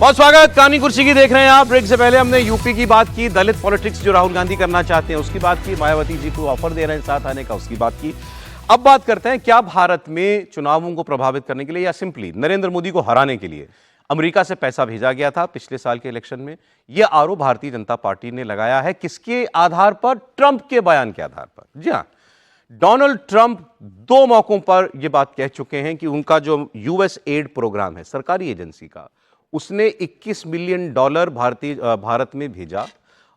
बहुत स्वागत। कानी कुर्सी की देख रहे हैं आप। ब्रेक से पहले हमने यूपी की बात की, दलित पॉलिटिक्स जो राहुल गांधी करना चाहते हैं उसकी बात की, मायावती जी को ऑफर दे रहे हैं साथ आने का उसकी बात की। अब बात करते हैं क्या भारत में चुनावों को प्रभावित करने के लिए या सिंपली नरेंद्र मोदी को हराने के लिए अमेरिका से पैसा भेजा गया था पिछले साल के इलेक्शन में। यह आरोप भारतीय जनता पार्टी ने लगाया है। किसके आधार पर? ट्रंप के बयान के आधार पर। जी हां, डोनाल्ड ट्रंप दो मौकों पर यह बात कह चुके हैं कि उनका जो यूएस एड प्रोग्राम है सरकारी एजेंसी का, उसने 21 मिलियन डॉलर भारत में भेजा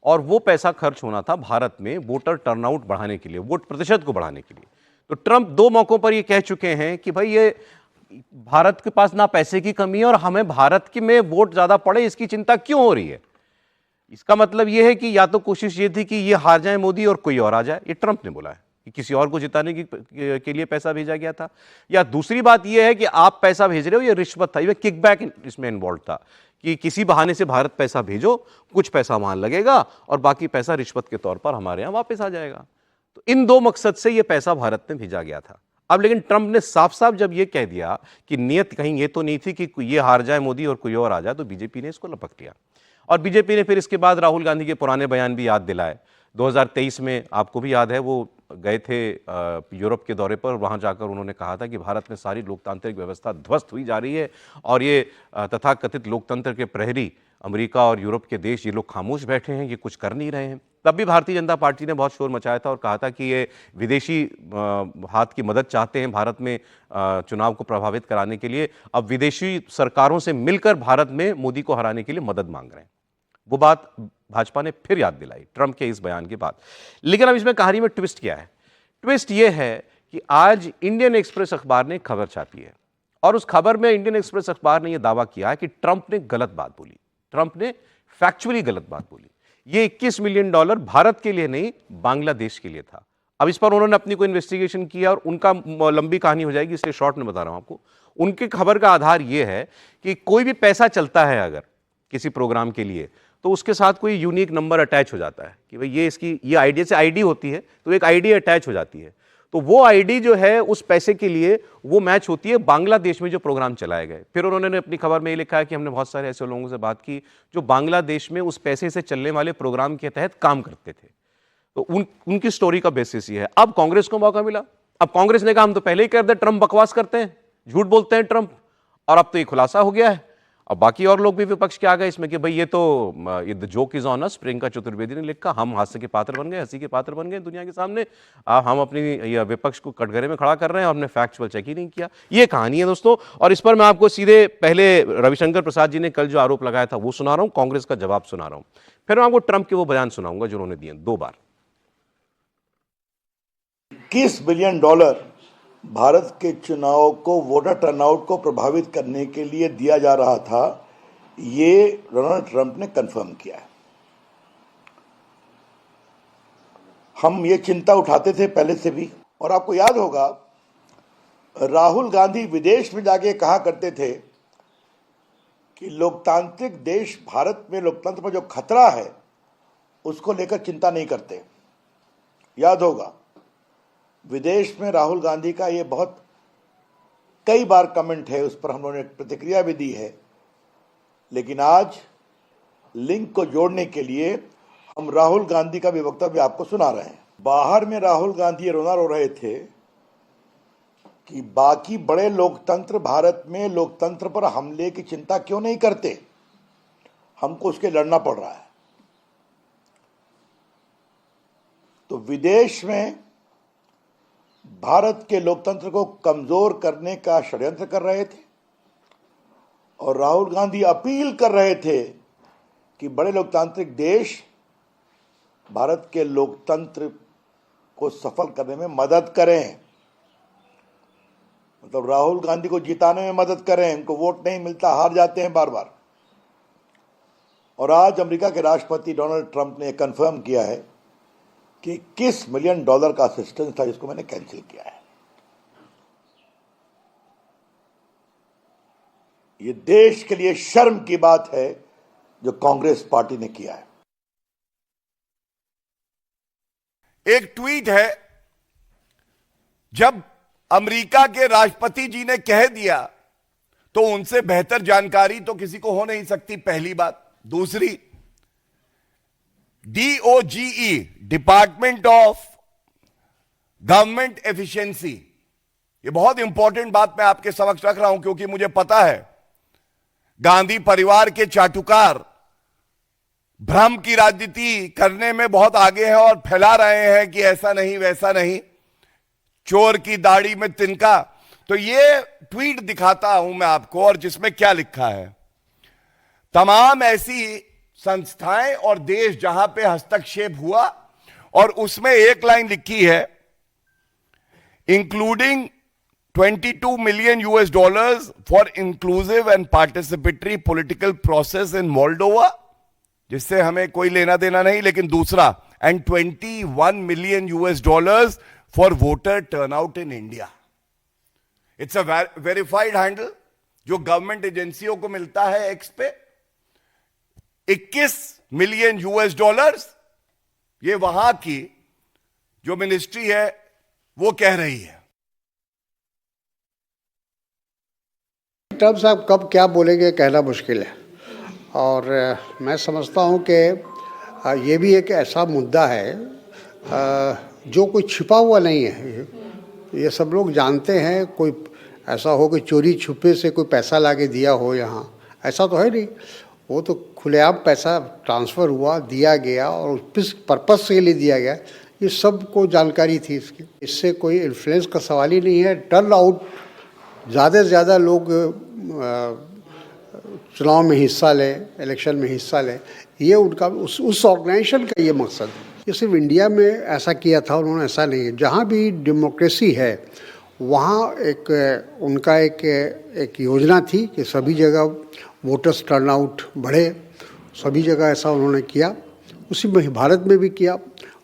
और वो पैसा खर्च होना था भारत में वोटर टर्नआउट बढ़ाने के लिए, वोट प्रतिशत को बढ़ाने के लिए। तो ट्रंप दो मौकों पर ये कह चुके हैं कि भाई ये भारत के पास ना पैसे की कमी है और हमें भारत के में वोट ज्यादा पड़े इसकी चिंता क्यों हो रही है। इसका मतलब यह है कि या तो कोशिश ये थी कि ये हार जाए मोदी और कोई और आ जाए, ये ट्रंप ने बोला है कि किसी और को जिताने के लिए पैसा भेजा गया था। या दूसरी बात यह है कि आप पैसा भेज रहे हो, ये रिश्वत था, ये किकबैक इसमें इन्वॉल्व था कि किसी बहाने से भारत पैसा भेजो, कुछ पैसा वहां लगेगा और बाकी पैसा रिश्वत के तौर पर हमारे यहां वापस आ जाएगा। तो इन दो मकसद से यह पैसा भारत में भेजा गया था। अब लेकिन ट्रंप ने साफ साफ जब यह कह दिया कि नियत कहीं यह तो नहीं थी कि ये हार जाए मोदी और कोई और आ जाए, तो बीजेपी ने इसको लपक लिया। और बीजेपी ने फिर इसके बाद राहुल गांधी के पुराने बयान भी याद दिलाए। 2023 में आपको भी याद है वो गए थे यूरोप के दौरे पर, वहां जाकर उन्होंने कहा था कि भारत में सारी लोकतांत्रिक व्यवस्था ध्वस्त हुई जा रही है और ये तथाकथित लोकतंत्र के प्रहरी अमेरिका और यूरोप के देश, ये लोग खामोश बैठे हैं, ये कुछ कर नहीं रहे हैं। तब भी भारतीय जनता पार्टी ने बहुत शोर मचाया था और कहा था कि ये विदेशी हाथ की मदद चाहते हैं भारत में चुनाव को प्रभावित कराने के लिए। अब विदेशी सरकारों से मिलकर भारत में मोदी को हराने के लिए मदद मांग रहे हैं। वो बात भाजपा ने फिर याद दिलाई ट्रंप के इस बयान के बाद। लेकिन अब इसमें कहानी में ट्विस्ट क्या है? ट्विस्ट ये है कि आज इंडियन एक्सप्रेस अखबार ने खबर छापी है और उस खबर में इंडियन एक्सप्रेस अखबार ने यह दावा किया है कि ट्रंप ने गलत बात बोली, ट्रंप ने फैक्चुअली गलत बात बोली। ये 21 मिलियन डॉलर भारत के लिए नहीं, बांग्लादेश के लिए था। अब इस पर उन्होंने अपनी कोई इन्वेस्टिगेशन किया और उनका लंबी कहानी हो जाएगी, इसलिए शॉर्ट में बता रहा हूं आपको। उनकी खबर का आधार यह है कि कोई भी पैसा चलता है अगर किसी प्रोग्राम के लिए, तो उसके साथ कोई यूनिक नंबर अटैच हो जाता है कि भाई ये आईडी से आईडी होती है, तो एक आईडी अटैच हो जाती है। तो वो आईडी जो है उस पैसे के लिए वो मैच होती है बांग्लादेश में जो प्रोग्राम चलाए गए। फिर उन्होंने अपनी खबर में ये लिखा है कि हमने बहुत सारे ऐसे लोगों से बात की जो बांग्लादेश में उस पैसे से चलने वाले प्रोग्राम के तहत काम करते थे। तो उनकी स्टोरी का बेसिस ये है। अब कांग्रेस को मौका मिला। अब कांग्रेस ने कहा हम तो पहले ही कर दे, ट्रंप बकवास करते हैं, झूठ बोलते हैं ट्रंप, और अब तो ये खुलासा हो गया है। अब बाकी और लोग भी विपक्ष के आ गए इसमें कि भाई ये the joke is on us. Priyanka Chaturvedi ने लिखा हम हास्य के पात्र बन गए, हंसी के पात्र बन गए दुनिया के सामने। हम अपनी विपक्ष को कटघरे में खड़ा कर रहे हैं और हमने फैक्चुअल चेक ही नहीं किया। ये कहानी है दोस्तों। और इस पर मैं आपको सीधे पहले रविशंकर प्रसाद जी ने कल जो आरोप लगाया था वो सुना रहा हूं, कांग्रेस का जवाब सुना रहा हूं, फिर मैं आपको ट्रंप के वो बयान सुनाऊंगा जो उन्होंने दिए दो बार। 21 बिलियन डॉलर भारत के चुनाव को, वोटर टर्नआउट को प्रभावित करने के लिए दिया जा रहा था, ये डोनाल्ड ट्रंप ने कंफर्म किया है। हम ये चिंता उठाते थे पहले से भी, और आपको याद होगा राहुल गांधी विदेश में जाके कहा करते थे कि लोकतांत्रिक देश भारत में लोकतंत्र पर जो खतरा है उसको लेकर चिंता नहीं करते। याद होगा विदेश में राहुल गांधी का ये बहुत कई बार कमेंट है, उस पर हम लोगों ने प्रतिक्रिया भी दी है। लेकिन आज लिंक को जोड़ने के लिए हम राहुल गांधी का भी वक्तव्य आपको सुना रहे हैं। बाहर में राहुल गांधी रोना रो रहे थे कि बाकी बड़े लोकतंत्र भारत में लोकतंत्र पर हमले की चिंता क्यों नहीं करते, हमको उसके लड़ना पड़ रहा है। तो विदेश में भारत के लोकतंत्र को कमजोर करने का षड्यंत्र कर रहे थे और राहुल गांधी अपील कर रहे थे कि बड़े लोकतांत्रिक देश भारत के लोकतंत्र को सफल करने में मदद करें, मतलब राहुल गांधी को जिताने में मदद करें। उनको वोट नहीं मिलता, हार जाते हैं बार बार। और आज अमेरिका के राष्ट्रपति डोनाल्ड ट्रंप ने कंफर्म किया है कि 21 मिलियन डॉलर का असिस्टेंस था जिसको मैंने कैंसिल किया है। ये देश के लिए शर्म की बात है जो कांग्रेस पार्टी ने किया है। एक ट्वीट है, जब अमेरिका के राष्ट्रपति जी ने कह दिया तो उनसे बेहतर जानकारी तो किसी को हो नहीं सकती, पहली बात। दूसरी, DOGE, department of government efficiency, ये बहुत इंपॉर्टेंट बात मैं आपके समक्ष रख रहा हूं, क्योंकि मुझे पता है गांधी परिवार के चाटुकार भ्रम की राजनीति करने में बहुत आगे हैं और फैला रहे हैं कि ऐसा नहीं वैसा नहीं, चोर की दाढ़ी में तिनका। तो ये ट्वीट दिखाता हूं मैं आपको, और जिसमें क्या लिखा है, तमाम ऐसी संस्थाएं और देश जहां पे हस्तक्षेप हुआ, और उसमें एक लाइन लिखी है, including $22 million for inclusive and participatory political process in Moldova, जिससे हमें कोई लेना देना नहीं, लेकिन दूसरा, and $21 million for voter turnout in India. It's a verified handle जो गवर्नमेंट एजेंसियों को मिलता है एक्स पे। $21 million ये वहां की जो मिनिस्ट्री है वो कह रही है। ट्रम्प साहब कब क्या बोलेंगे कहना मुश्किल है, और मैं समझता हूं कि ये भी एक ऐसा मुद्दा है जो कोई छिपा हुआ नहीं है। ये सब लोग जानते हैं। कोई ऐसा हो कि चोरी छुपे से कोई पैसा लाके दिया हो यहाँ, ऐसा तो है नहीं। वो तो खुलेआम पैसा ट्रांसफ़र हुआ, दिया गया, और किस पर्पस के लिए दिया गया ये सबको जानकारी थी इसकी। इससे कोई इन्फ्लुएंस का सवाल ही नहीं है। टर्न आउट, ज़्यादा से ज़्यादा लोग चुनाव में हिस्सा लें, इलेक्शन में हिस्सा लें, ये उनका उस ऑर्गेनाइजेशन का ये मकसद है। ये सिर्फ इंडिया में ऐसा किया था उन्होंने, ऐसा नहीं है। जहाँ भी डेमोक्रेसी है वहाँ उनका एक योजना थी कि सभी जगह वोटर्स टर्नआउट बढ़े, सभी जगह ऐसा उन्होंने किया। उसी में भारत में भी किया,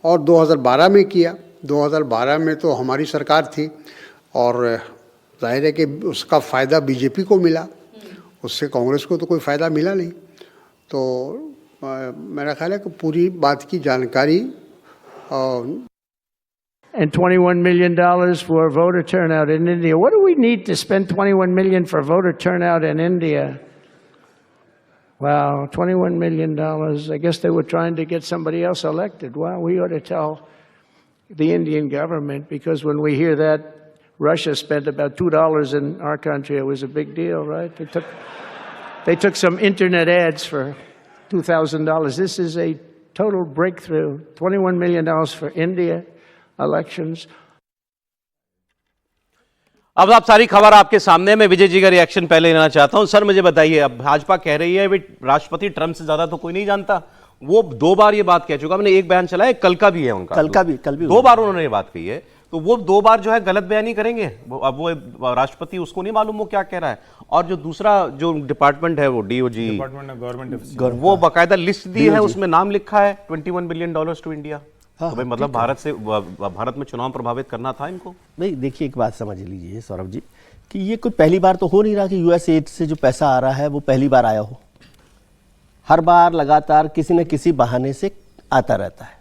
और 2012 में किया। 2012 में तो हमारी सरकार थी, और जाहिर है कि उसका फ़ायदा बीजेपी को मिला, उससे कांग्रेस को तो कोई फ़ायदा मिला नहीं। तो मेरा ख्याल है कि पूरी बात की जानकारी। And $21 million for voter turnout in India. What do we need to spend $21 million for voter turnout in India? Wow, $21 million. I guess they were trying to get somebody else elected. Wow, we ought to tell the Indian government, because when we hear that Russia spent about $2 in our country, it was a big deal, right? They took some internet ads for $2,000. This is a total breakthrough. $21 million for India elections. अब आप सारी खबर आपके सामने। मैं विजय जी का reaction पहले लेना चाहता हूं। सर मुझे बताइए, अब भाजपा कह रही है राष्ट्रपति ट्रंप से ज्यादा तो कोई नहीं जानता। वो 2 बार ये बात कह चुका। मैंने एक बयान चला है, कल का भी है उनका, कल भी 2 बार उन्होंने ये बात कही है। तो वो 2 बार जो है गलत बयानी करेंगे। अब वो राष्ट्रपति, उसको नहीं मालूम वो क्या कह रहा है। और जो दूसरा जो डिपार्टमेंट है, वो DOGE, डिपार्टमेंट ऑफ गवर्नमेंट, वो बाकायदा लिस्ट दी है, उसमें नाम लिखा है $21 बिलियन टू इंडिया। तो भाई मतलब भारत में चुनाव प्रभावित करना था इनको। भाई देखिए, एक बात समझ लीजिए सौरभ जी, कि ये कोई पहली बार तो हो नहीं रहा कि यूएसएड से जो पैसा आ रहा है वो पहली बार आया हो। हर बार लगातार किसी न किसी बहाने से आता रहता है।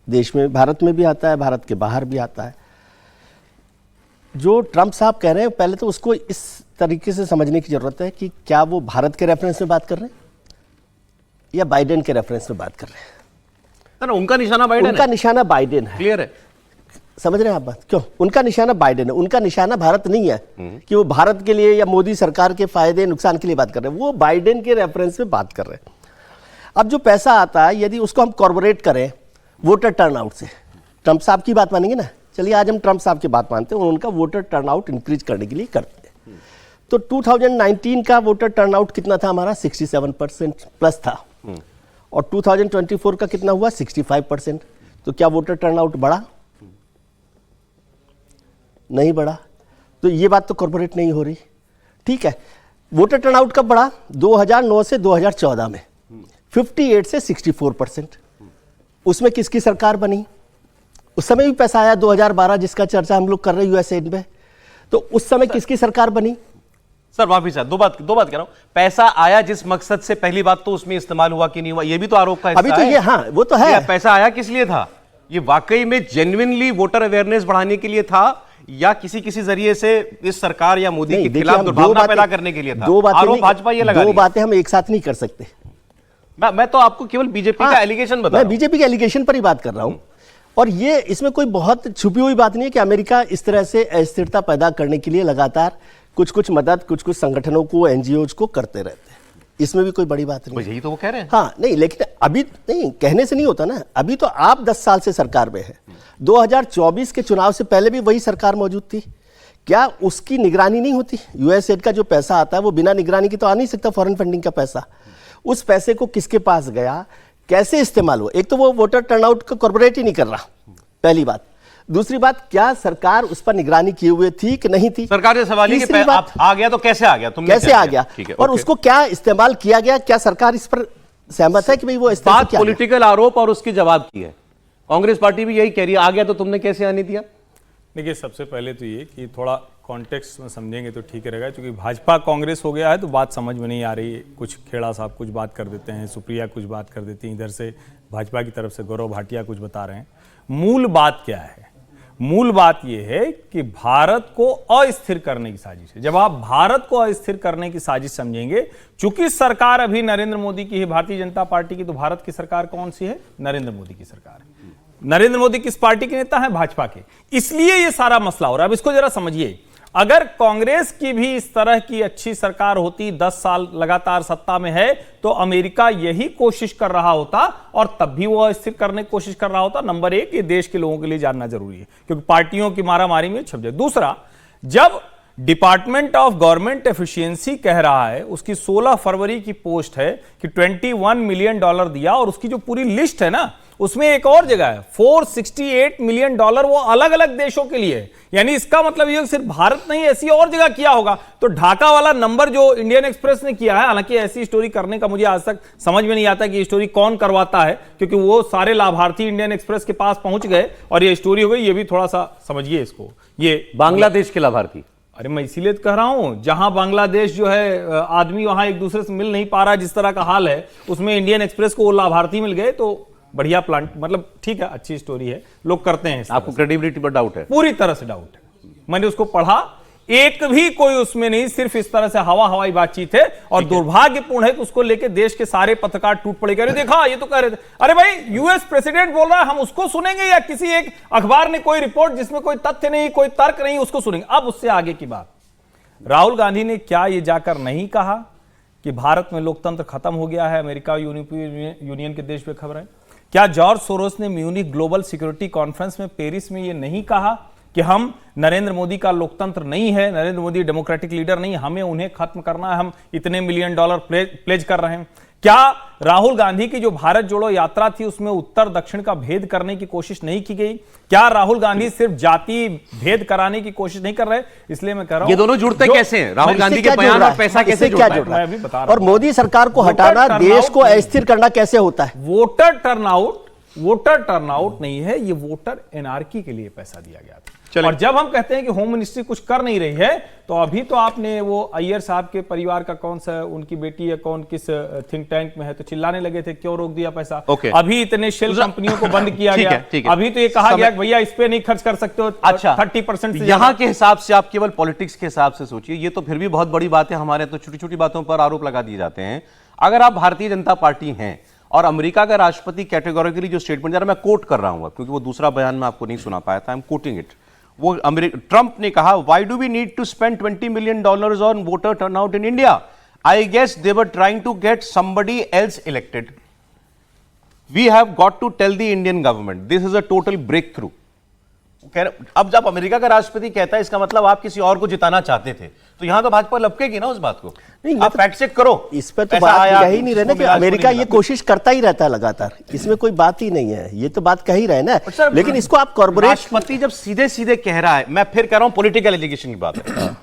देश में, भारत में भी आता है, भारत के बाहर भी आता है। जो ट्रंप साहब कह रहे हैं, पहले तो उसको इस तरीके से समझने की जरूरत है कि क्या वो भारत के रेफरेंस में बात कर रहे हैं या बाइडेन के रेफरेंस में बात कर रहे हैं। ना, उनका निशाना बाइडेन है। उनका निशाना बाइडेन है, क्लियर है। समझ रहे हैं आप बात? क्यों? उनका निशाना बाइडेन है, उनका निशाना भारत नहीं है कि वो भारत के लिए या मोदी सरकार के फायदे नुकसान के लिए बात कर रहे हैं। वो बाइडेन के रेफरेंस में बात कर रहे हैं। अब जो पैसा आता है, यदि उसको हम कॉर्पोरेट करें वोटर टर्नआउट से, ट्रंप साहब की बात मानेंगे ना, चलिए आज हम ट्रंप साहब की बात मानते हैं, उनका वोटर टर्नआउट इंक्रीज करने के लिए करते हैं। तो 2019 का वोटर टर्नआउट कितना था हमारा? 67% प्लस था, और 2024 का कितना हुआ? 65%। तो क्या वोटर टर्नआउट बढ़ा? नहीं बढ़ा। तो ये बात तो कॉर्पोरेट नहीं हो रही। ठीक है, वोटर टर्नआउट कब बढ़ा? 2009 से 2014 में 58 से 64%। उसमें किसकी सरकार बनी? उस समय भी पैसा आया 2012, जिसका चर्चा हम लोग कर रहे हैं यूएसएड में। तो उस समय किसकी सरकार बनी? सर माफी साहब, दो बात कह रहा हूं। पैसा आया जिस मकसद से, पहली बात तो उसमें इस्तेमाल हुआ कि नहीं हुआ, ये भी तो आरोप का हिस्सा अभी तो है। ये, हाँ वो तो है। पैसा आया किस लिए था? ये वाकई में जेन्युइनली वोटर अवेयरनेस बढ़ाने के लिए था, या किसी किसी जरिए से इस सरकार या मोदी नहीं, के देखिए, खिलाफ हम दुर्भावना पैदा करने के लिए था? दो बातें आरोप नहीं- भाजपा ये लगा दो रही है। बातें हम एक साथ नहीं कर सकते। मैं तो आपको केवल बीजेपी का एलिगेशन बता रहा मैं हूं। बीजेपी के एलिगेशन पर ही बात कर रहा हूं। और ये इसमें कोई बहुत छुपी हुई बात नहीं है कि अमेरिका इस तरह से अस्थिरता पैदा करने के लिए लगातार कुछ कुछ मदद कुछ कुछ संगठनों को, एनजीओज को करते रहते हैं। इसमें भी कोई बड़ी बात नहीं है। यही तो वो कह रहे हैं। हाँ, नहीं, लेकिन अभी नहीं, कहने से नहीं होता ना। अभी तो आप 10 साल से सरकार में है। 2024 के चुनाव से पहले भी वही सरकार मौजूद थी। क्या उसकी निगरानी नहीं होती? यूएसएड का जो पैसा आता है वो बिना निगरानी की तो आ नहीं सकता। फॉरेन फंडिंग का पैसा, उस पैसे को किसके पास गया, कैसे इस्तेमाल हुआ? एक तो वो वोटर टर्नआउट को कॉर्पोरेट ही नहीं कर रहा, पहली बात। दूसरी बात, क्या सरकार उस पर निगरानी किए हुए थी कि नहीं थी? सरकार से सवाल है कि तीसरी बात, आ गया तो कैसे आ गया, तुमने कैसे क्या आ किया? गया ठीक है, और ओके। उसको क्या इस्तेमाल किया गया? क्या सरकार इस पर सहमत है कि भाई वो इस तरह से बात किया गया? पॉलिटिकल आरोप और उसके जवाब की है। कांग्रेस पार्टी भी यही कह रही है, आ गया तो तुमने कैसे आने दिया? देखिए, सबसे पहले तो ये कि थोड़ा कॉन्टेक्स्ट में समझेंगे तो ठीक रहेगा, क्योंकि भाजपा कांग्रेस हो गया है तो बात समझ में नहीं आ रही है। कुछ खेड़ा साहब कुछ बात कर देते हैं, सुप्रिया कुछ बात कर देती हैं, इधर से भाजपा की तरफ से गौरव भाटिया कुछ बता रहे हैं। मूल बात क्या है? मूल बात यह है कि भारत को अस्थिर करने की साजिश है। जब आप भारत को अस्थिर करने की साजिश समझेंगे, चूंकि सरकार अभी नरेंद्र मोदी की है, भारतीय जनता पार्टी की, तो भारत की सरकार कौन सी है? नरेंद्र मोदी की सरकार है। नरेंद्र मोदी किस पार्टी के नेता हैं? भाजपा के। इसलिए यह सारा मसला हो रहा है। अब इसको जरा समझिए। अगर कांग्रेस की भी इस तरह की अच्छी सरकार होती, 10 साल लगातार सत्ता में है, तो अमेरिका यही कोशिश कर रहा होता और तब भी वो अस्थिर करने की कोशिश कर रहा होता। नंबर एक, ये देश के लोगों के लिए जानना जरूरी है, क्योंकि पार्टियों की मारामारी में छप जाए। दूसरा, जब डिपार्टमेंट ऑफ गवर्नमेंट एफिशिएंसी कह रहा है, उसकी 16 फरवरी की पोस्ट है कि $21 मिलियन दिया, और उसकी जो पूरी लिस्ट है ना, उसमें एक और जगह है $468 मिलियन, वो अलग अलग देशों के लिए है। यानी इसका मतलब ये सिर्फ भारत नहीं, ऐसी और जगह किया होगा। तो ढाका वाला नंबर जो इंडियन एक्सप्रेस ने किया है, हालांकि ऐसी स्टोरी करने का मुझे आज तक समझ में नहीं आता कि ये स्टोरी कौन करवाता है, क्योंकि वो सारे लाभार्थी इंडियन एक्सप्रेस के पास पहुंच गए और ये स्टोरी हो गई। ये भी थोड़ा सा समझिए इसको। ये बांग्लादेश के लाभार्थी, अरे मैं इसीलिए तो कह रहा हूं, जहां बांग्लादेश जो है आदमी वहां एक दूसरे से मिल नहीं पा रहा, जिस तरह का हाल है, उसमें इंडियन एक्सप्रेस को वो लाभार्थी मिल गए। तो बढ़िया प्लांट, मतलब ठीक है, अच्छी स्टोरी है, लोग करते हैं। आपको क्रेडिबिलिटी पर डाउट है? पूरी तरह से डाउट है। मैंने उसको पढ़ा, एक भी कोई उसमें नहीं, सिर्फ इस तरह से हवाई बातचीत है। और दुर्भाग्यपूर्ण है कि उसको लेके देश के सारे पत्रकार टूट पड़े, कह रहे देखा ये तो कह रहे थे। अरे भाई, यूएस प्रेसिडेंट बोल रहा है, हम उसको सुनेंगे या किसी एक अखबार ने कोई रिपोर्ट जिसमें कोई तथ्य नहीं, कोई तर्क नहीं, उसको सुनेंगे? अब उससे आगे की बात, राहुल गांधी ने क्या ये जाकर नहीं कहा कि भारत में लोकतंत्र खत्म हो गया है? अमेरिका यूनियन के देश पे खबर है। क्या जॉर्ज सोरोस ने म्यूनिक ग्लोबल सिक्योरिटी कॉन्फ्रेंस में, पेरिस में, ये नहीं कहा कि हम, नरेंद्र मोदी का लोकतंत्र नहीं है, नरेंद्र मोदी डेमोक्रेटिक लीडर नहीं, हमें उन्हें खत्म करना है, हम इतने मिलियन डॉलर प्लेज कर रहे हैं? क्या राहुल गांधी की जो भारत जोड़ो यात्रा थी, उसमें उत्तर दक्षिण का भेद करने की कोशिश नहीं की गई? क्या राहुल गांधी सिर्फ जाति भेद कराने की कोशिश नहीं कर रहे? इसलिए मैं कह रहा हूं, ये दोनों जुड़ते कैसे हैं? राहुल गांधी के बयान और पैसा कैसे क्या जुड़ता जुड़ है? रहा मैं अभी बता है? रहा और हूं। मोदी सरकार को हटाना, देश को अस्थिर करना कैसे होता है? वोटर टर्नआउट नहीं है, ये वोटर एनआरकी के लिए पैसा दिया गया था। और जब हम कहते हैं कि होम मिनिस्ट्री कुछ कर नहीं रही है, तो अभी तो आपने वो अय्यर साहब के परिवार का कौन सा, उनकी बेटी है कौन, किस थिंक टैंक में है, तो चिल्लाने लगे थे क्यों रोक दिया पैसा। अभी इतने शेल कंपनियों को बंद किया गया। अभी तो ये कहा गया कि भैया इस पे नहीं खर्च कर सकते हो। अच्छा, 30% से यहां के हिसाब से, आप केवल पॉलिटिक्स के हिसाब से सोचिए, ये तो फिर भी बहुत बड़ी बात है। हमारे तो छोटी छोटी बातों पर आरोप लगा दिए जाते हैं। अगर आप भारतीय जनता पार्टी हैं और अमेरिका का राष्ट्रपति कैटेगोरिकली जो स्टेटमेंट, जरा मैं कोट कर रहा हूं क्योंकि वो दूसरा बयान में आपको नहीं सुना पाया था, आई एम कोटिंग इट। वो ट्रंप ने कहा, why do we need to spend $20 million on voter turnout in India? I guess they were trying to get somebody else elected. We have got to tell the Indian government this is a total breakthrough. अब जब America का राष्ट्रपति कहता है, इसका मतलब आप किसी और को जिताना चाहते थे, तो यहां तो भाजपा लपकेगी ना उस बात को। नहीं, आप फैक्ट चेक करो। इस पर तो बात यही नहीं रहना कि अमेरिका ये कोशिश करता ही रहता है लगातार, इसमें कोई बात ही नहीं है, ये तो बात कह ही रहे ना। लेकिन इसको आप कॉर्पोरेट, राष्ट्रपति जब सीधे सीधे कह रहा है, मैं फिर कह रहा हूं पॉलिटिकल एलिगेशन की बात है,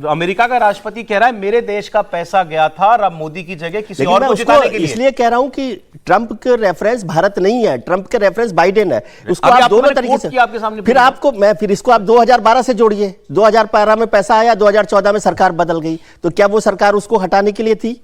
अमेरिका का राष्ट्रपति कह रहा है मेरे देश का पैसा गया था और अब मोदी की जगह किसी और को जिताने के लिए। इसलिए कह रहा हूं कि ट्रंप के रेफरेंस भारत नहीं है, ट्रंप के रेफरेंस बाइडेन है। उसको आप दोनों तरीके से, फिर आपको मैं, फिर इसको आप 2012 से जोड़िए। 2012 में पैसा आया, 2014 में सरकार बदल गई, तो क्या वो सरकार उसको हटाने के लिए थी?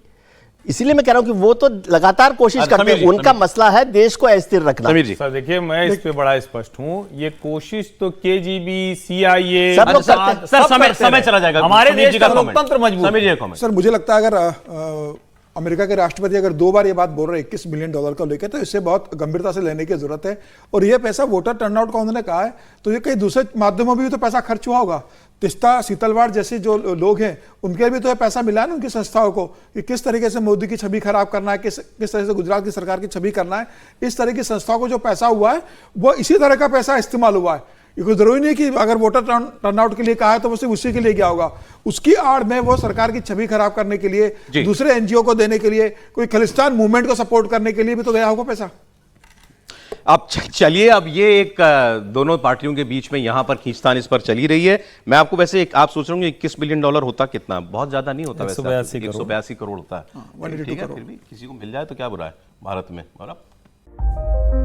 इसीलिए मैं कह रहा हूं कि वो तो लगातार कोशिश अच्छा, करते समीर हैं, जी, उनका मसला है देश को अस्थिर रखना। समीर जी, सर देखिए, मैं इस पे बड़ा स्पष्ट हूँ, ये कोशिश तो केजीबी, सीआईए सब लोग करते हैं। सर समय चला जाएगा, हमारे समीर देश जी का का comment। लोकतंत्र मजबूत समीर जी है। का comment। सर मुझे लगता है अगर अमेरिका के राष्ट्रपति अगर 2 बार ये बात बोल रहे हैं $21 बिलियन को लेकर, तो इससे बहुत गंभीरता से लेने की जरूरत है। और ये पैसा वोटर टर्नआउट का उन्होंने कहा है, तो ये कई दूसरे माध्यमों में भी तो पैसा खर्च हुआ होगा। तिस्ता सीतलवाड़ जैसे जो लोग हैं उनके भी तो ये पैसा मिला है ना उनकी संस्थाओं को, कि किस तरीके से मोदी की छवि खराब करना है, किस तरह से गुजरात की सरकार की छवि करना है। इस तरह की संस्थाओं को जो पैसा हुआ है वो इसी तरह का पैसा इस्तेमाल हुआ है। ये कोई जरूरी नहीं कि अगर वोटर टर्नआउट के लिए कहा है तो वो सिर्फ उसी के लिए गया होगा। उसकी आड़ में वो सरकार की छवि खराब करने के लिए, दूसरे एनजीओ को देने के लिए, कोई खालिस्तान मूवमेंट को सपोर्ट करने के लिए भी तो गया होगा पैसा। अब चलिए, अब ये एक दोनों पार्टियों के बीच में यहां पर खींचतान इस पर चली रही है। मैं आपको वैसे आप सोच रहे होंगे $21 बिलियन होता कितना, बहुत ज्यादा नहीं होता, वैसे 182 करोड़ होता है। 182 ठीक है, करोड़। फिर भी किसी को मिल जाए तो क्या बुरा है भारत में। और अब